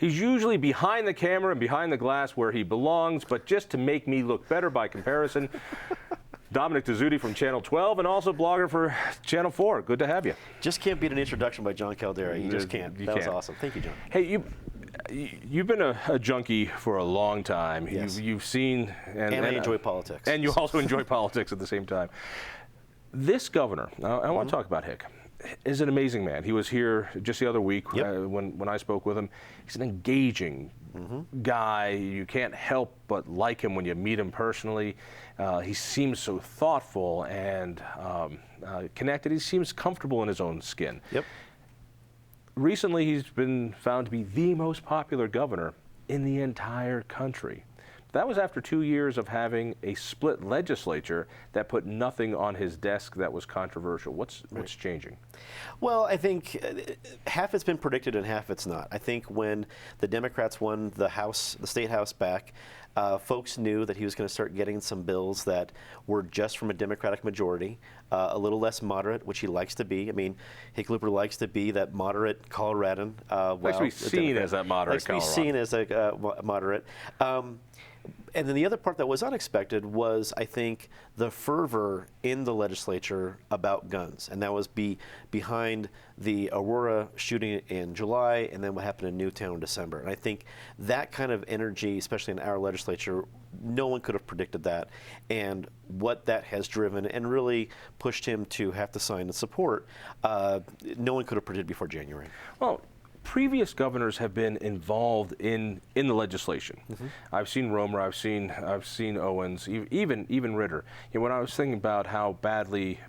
He's usually behind the camera and behind the glass where he belongs, but just to make me look better by comparison, Dominic Dezzutti from Channel 12 and also blogger for Channel 4. Good to have you. Just can't beat an introduction by Jon Caldara. You just can't. That was awesome. Thank you, John. Hey, you've been a junkie for a long time. Yes. You've seen... And I enjoy politics. And you also enjoy politics at the same time. This governor, I want to talk about Hick, is an amazing man. He was here just the other week when I spoke with him. He's an engaging guy. You can't help but like him when you meet him personally. He seems so thoughtful and connected. He seems comfortable in his own skin. Yep. Recently, he's been found to be the most popular governor in the entire country. That was after 2 years of having a split legislature that put nothing on his desk that was controversial. What's changing? Well, I think half it's been predicted and half it's not. I think when the Democrats won the state house back, folks knew that he was going to start getting some bills that were just from a Democratic majority, a little less moderate, which he likes to be. I mean, Hickenlooper likes to be that moderate Coloradan. Likes to be seen as that moderate Colorado. Likes to be seen as a moderate. And then the other part that was unexpected was, I think, the fervor in the legislature about guns. And that was behind the Aurora shooting in July and then what happened in Newtown in December. And I think that kind of energy, especially in our legislature, no one could have predicted that. And what that has driven and really pushed him to have to sign and support, no one could have predicted before January. Well, previous governors have been involved in the legislation. I've seen Romer, I've seen Owens, even Ritter. You know, when I was thinking about how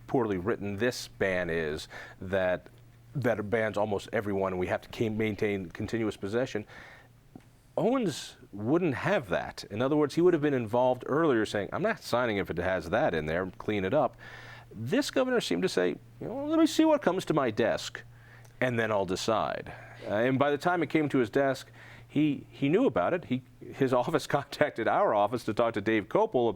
poorly written this ban is, that it bans almost everyone, and we have to maintain continuous possession. Owens wouldn't have that. In other words, he would have been involved earlier, saying, "I'm not signing if it has that in there. Clean it up." This governor seemed to say, "You know, let me see what comes to my desk, and then I'll decide." And by the time it came to his desk, he knew about it. His office contacted our office to talk to Dave Kopel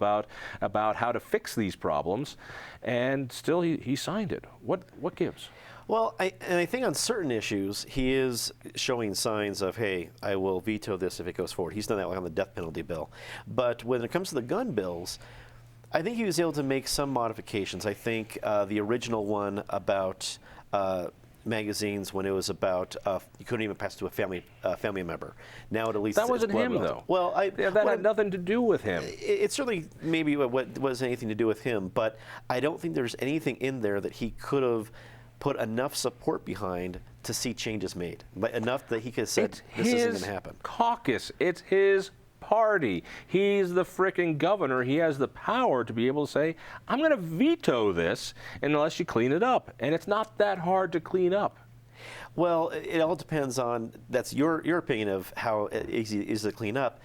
about how to fix these problems, and still he signed it. What gives? Well, I think on certain issues, he is showing signs of, hey, I will veto this if it goes forward. He's done that on the death penalty bill. But when it comes to the gun bills, I think he was able to make some modifications. I think the original one about magazines, when it was about you couldn't even pass it to a family member. Now it at least that wasn't him though. Well, that had nothing to do with him. It certainly maybe what was anything to do with him, but I don't think there's anything in there that he could have put enough support behind to see changes made, but enough that he could have said this isn't going to happen. Caucus. It's his party. He's the frickin' governor. He has the power to be able to say, "I'm going to veto this unless you clean it up." And it's not that hard to clean up. Well, it all depends on, that's your opinion of how easy it is to clean up.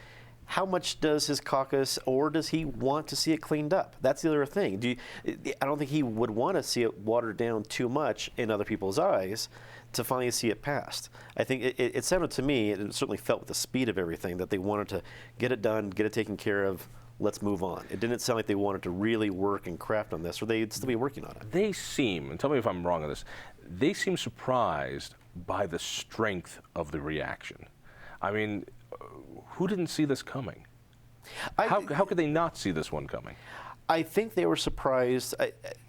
How much does his caucus, or does he want to see it cleaned up? That's the other thing. I don't think he would want to see it watered down too much in other people's eyes to finally see it passed. I think it sounded to me, and it certainly felt with the speed of everything, that they wanted to get it done, get it taken care of, let's move on. It didn't sound like they wanted to really work and craft on this, or they'd still be working on it. They seem, and tell me if I'm wrong on this, they seem surprised by the strength of the reaction. I mean, who didn't see this coming? How could they not see this one coming? I think they were surprised.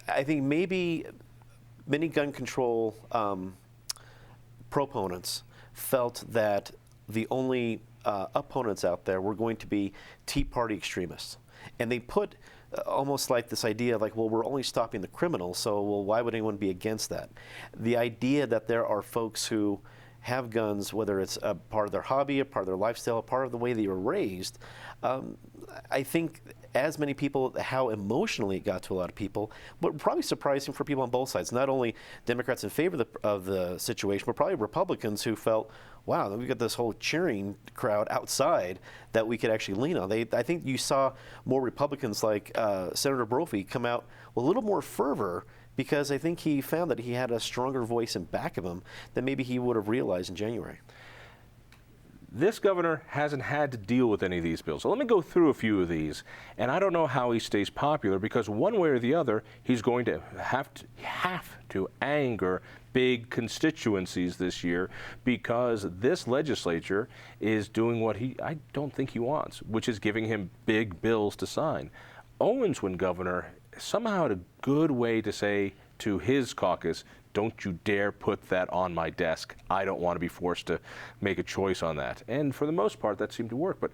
I think maybe many gun control proponents felt that the only opponents out there were going to be Tea Party extremists. And they put almost like this idea of like, well, we're only stopping the criminals, so well, why would anyone be against that? The idea that there are folks who have guns, whether it's a part of their hobby, a part of their lifestyle, a part of the way they were raised, I think as many people, how emotionally it got to a lot of people, but probably surprising for people on both sides. Not only Democrats in favor of the situation, but probably Republicans who felt, wow, we've got this whole cheering crowd outside that we could actually lean on. I think you saw more Republicans like Senator Brophy come out with a little more fervor, because I think he found that he had a stronger voice in back of him than maybe he would have realized in January. This governor hasn't had to deal with any of these bills. So let me go through a few of these. And I don't know how he stays popular, because one way or the other, he's going to have to anger big constituencies this year, because this legislature is doing what I don't think he wants, which is giving him big bills to sign. Owens, when governor, somehow had a good way to say to his caucus, don't you dare put that on my desk. I don't want to be forced to make a choice on that. And for the most part, that seemed to work. But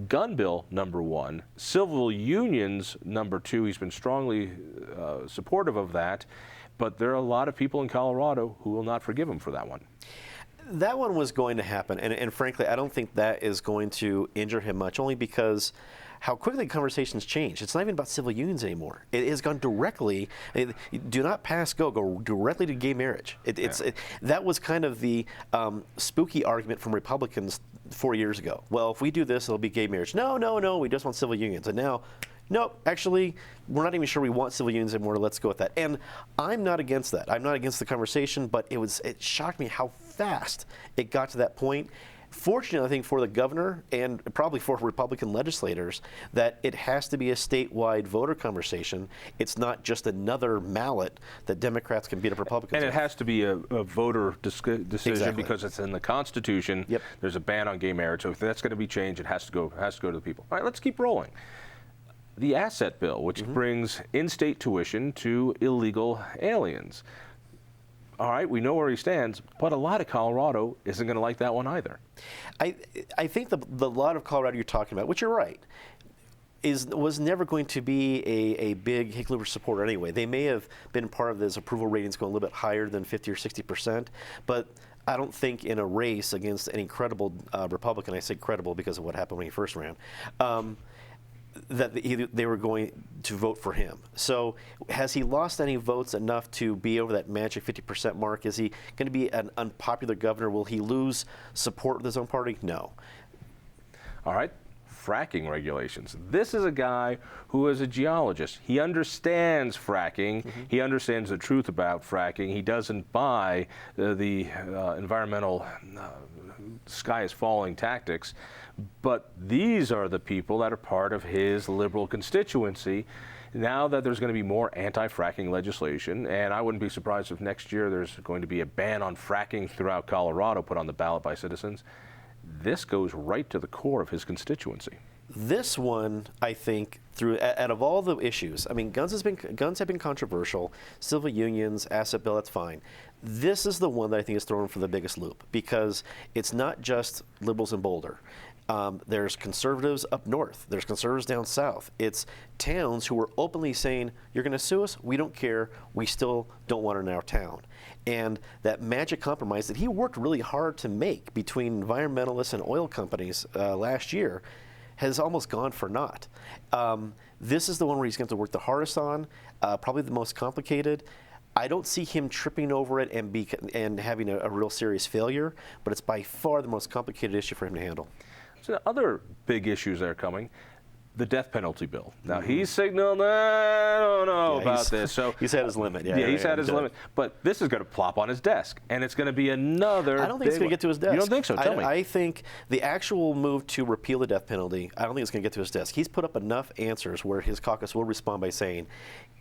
gun bill, number one. Civil unions, number two. He's been strongly supportive of that. But there are a lot of people in Colorado who will not forgive him for that one. That one was going to happen. And frankly, I don't think that is going to injure him much, only because how quickly conversations change. It's not even about civil unions anymore. It has gone directly, do not pass go directly to gay marriage. That was kind of the spooky argument from Republicans 4 years ago. Well, if we do this, it'll be gay marriage. No, we just want civil unions. And now, nope, actually, we're not even sure we want civil unions anymore. Let's go with that. And I'm not against that. I'm not against the conversation, but it shocked me how fast it got to that point. Fortunately, I think for the governor and probably for Republican legislators, that it has to be a statewide voter conversation. It's not just another mallet that Democrats can beat up Republicans. And it has to be a voter decision, Exactly. because it's in the Constitution. Yep. There's a ban on gay marriage. So if that's going to be changed, it has to go to the people. All right, let's keep rolling. The asset bill, which brings in-state tuition to illegal aliens. All right, we know where he stands, but a lot of Colorado isn't going to like that one either. I think the lot of Colorado you're talking about, which you're right, was never going to be a big Hickenlooper supporter anyway. They may have been part of this approval ratings going a little bit higher than 50 or 60%, but I don't think in a race against any credible Republican, I say credible because of what happened when he first ran, that they were going to vote for him. So has he lost any votes enough to be over that magic 50% mark? Is he going to be an unpopular governor? Will he lose support with his own party? No. All right. Fracking regulations. This is a guy who is a geologist. He understands fracking. He understands the truth about fracking. He doesn't buy the environmental sky is falling tactics. But these are the people that are part of his liberal constituency. Now that there's going to be more anti-fracking legislation, and I wouldn't be surprised if next year there's going to be a ban on fracking throughout Colorado put on the ballot by citizens, this goes right to the core of his constituency. This one, I think, out of all the issues, I mean, guns have been controversial. Civil unions, asset bill, that's fine. This is the one that I think is thrown for the biggest loop, because it's not just liberals in Boulder. There's conservatives up north. There's conservatives down south. It's towns who are openly saying, you're going to sue us? We don't care. We still don't want it in our town. And that magic compromise that he worked really hard to make between environmentalists and oil companies last year has almost gone for naught. This is the one where he's going to have to work the hardest on, probably the most complicated. I don't see him tripping over it and having a real serious failure, but it's by far the most complicated issue for him to handle. So other big issues that are coming, the death penalty bill. Now he's signaling, I don't know about this. So he's had his limit. Yeah, he's had his limit. But this is going to plop on his desk, and it's going to be another. I don't think it's going to get to his desk. You don't think so? Tell me. I think the actual move to repeal the death penalty, I don't think it's going to get to his desk. He's put up enough answers where his caucus will respond by saying,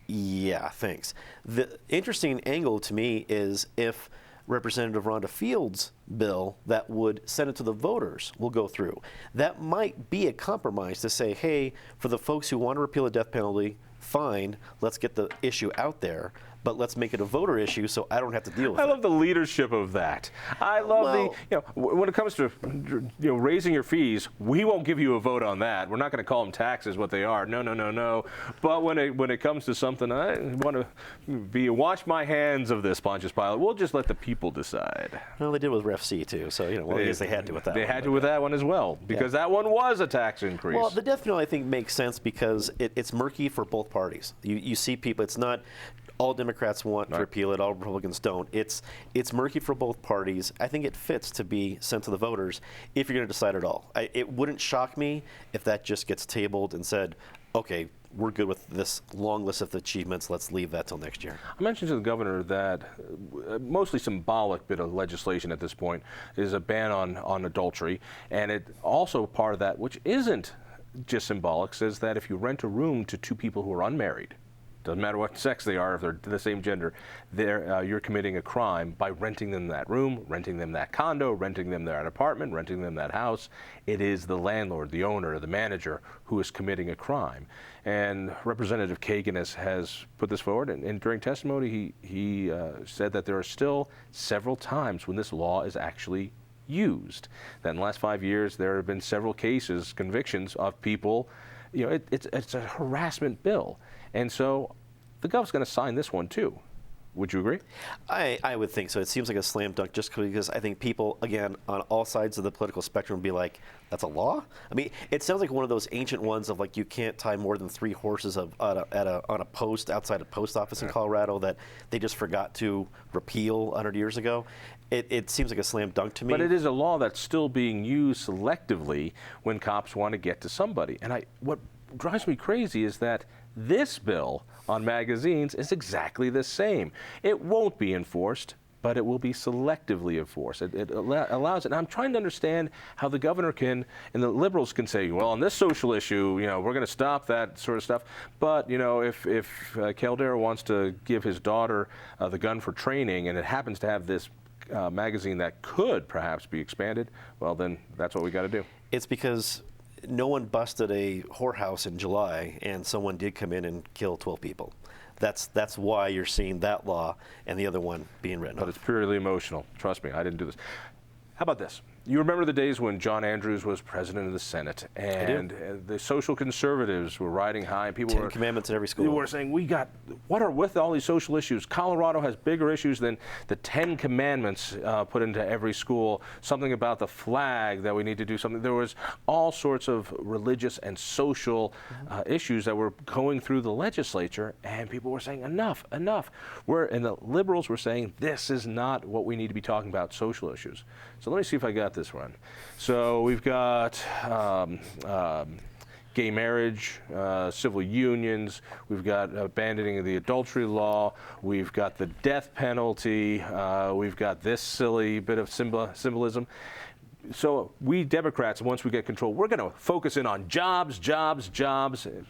yeah, thanks. The interesting angle to me is if Representative Rhonda Fields' bill that would send it to the voters will go through. That might be a compromise to say, hey, for the folks who want to repeal the death penalty, fine, let's get the issue out there, but let's make it a voter issue so I don't have to deal with it. I love the leadership of that. I love when it comes to raising your fees, we won't give you a vote on that. We're not going to call them taxes what they are. No. But when it comes to something, I want to wash my hands of this, Pontius Pilate. We'll just let the people decide. Well, they did with Ref C too, so I guess they had to with that. They had to with that one as well, because that one was a tax increase. Well, the death penalty I think makes sense because it's murky for both parties. You see people. It's not all Democrats want to repeal it, all Republicans don't. It's murky for both parties. I think it fits to be sent to the voters if you're going to decide at all. It wouldn't shock me if that just gets tabled and said, okay, we're good with this long list of achievements. Let's leave that till next year. I mentioned to the governor that mostly symbolic bit of legislation at this point is a ban on adultery, and it also part of that, which isn't just symbolic, says that if you rent a room to two people who are unmarried, doesn't matter what sex they are, if they're the same gender, you're committing a crime by renting them that room, renting them that condo, renting them that apartment, renting them that house. It is the landlord, the owner, the manager who is committing a crime. And Representative Kagan has put this forward, and during testimony he said that there are still several times when this law is actually used. That in the last 5 years there have been several cases, convictions of people. It's a harassment bill. And so the gov's going to sign this one too. Would you agree? I would think so. It seems like a slam dunk just because I think people, again, on all sides of the political spectrum would be like, that's a law? I mean, it sounds like one of those ancient ones of like you can't tie more than 3 horses on a post outside a post office in Colorado that they just forgot to repeal 100 years ago. It seems like a slam dunk to me. But it is a law that's still being used selectively when cops want to get to somebody. And what drives me crazy is that this bill on magazines is exactly the same. It won't be enforced, but it will be selectively enforced. It allows it. And I'm trying to understand how the governor can, and the liberals can say, well, on this social issue, we're going to stop that sort of stuff. But, if Caldara wants to give his daughter the gun for training, and it happens to have this magazine that could perhaps be expanded, well, then that's what we got to do. It's because no one busted a whorehouse in July, and someone did come in and kill 12 people. That's why you're seeing that law and the other one being written But off. it's purely emotional. Trust me, I didn't do this. How about this? You remember the days when John Andrews was president of the Senate, and the social conservatives were riding high, and people 10 commandments in every school. They were saying, what are with all these social issues? Colorado has bigger issues than the 10 commandments put into every school, something about the flag that we need to do something. There was all sorts of religious and social issues that were going through the legislature, and people were saying, enough. And the liberals were saying, this is not what we need to be talking about, social issues. So let me see if I got this one. So we've got gay marriage, civil unions, we've got abandoning of the adultery law, we've got the death penalty, we've got this silly bit of symbolism. So we Democrats, once we get control, we're going to focus in on jobs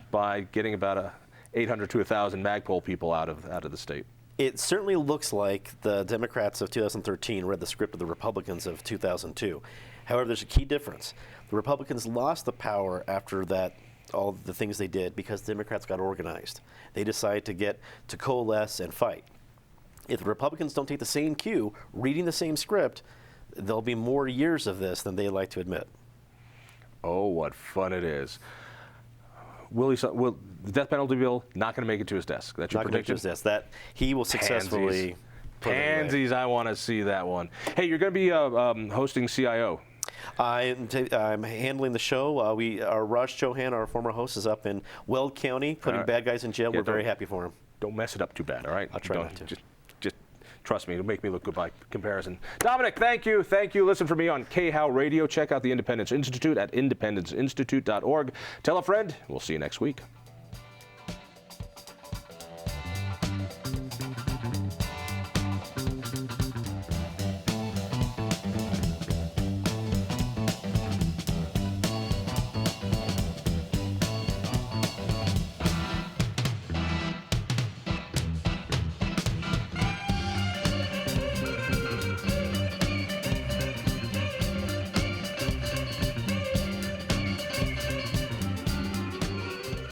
by getting about 800 to 1,000 Magpul people out of the state. It certainly looks like the Democrats of 2013 read the script of the Republicans of 2002. However, there's a key difference. The Republicans lost the power after that, all the things they did, because the Democrats got organized. They decided to coalesce and fight. If the Republicans don't take the same cue, reading the same script, there'll be more years of this than they like to admit. Oh, what fun it is. The death penalty bill not going to make it to his desk. That's your prediction? Not going to make it to his desk. That he will successfully. Pansies, I want to see that one. Hey, you're going to be hosting CIO. I'm handling the show. Our Raj Chauhan, our former host, is up in Weld County, putting bad guys in jail. We're very happy for him. Don't mess it up too bad, all right? I'll try not to. Just trust me, it'll make me look good by comparison. Dominic, thank you. Listen for me on KHOW Radio. Check out the Independence Institute at independenceinstitute.org. Tell a friend. We'll see you next week.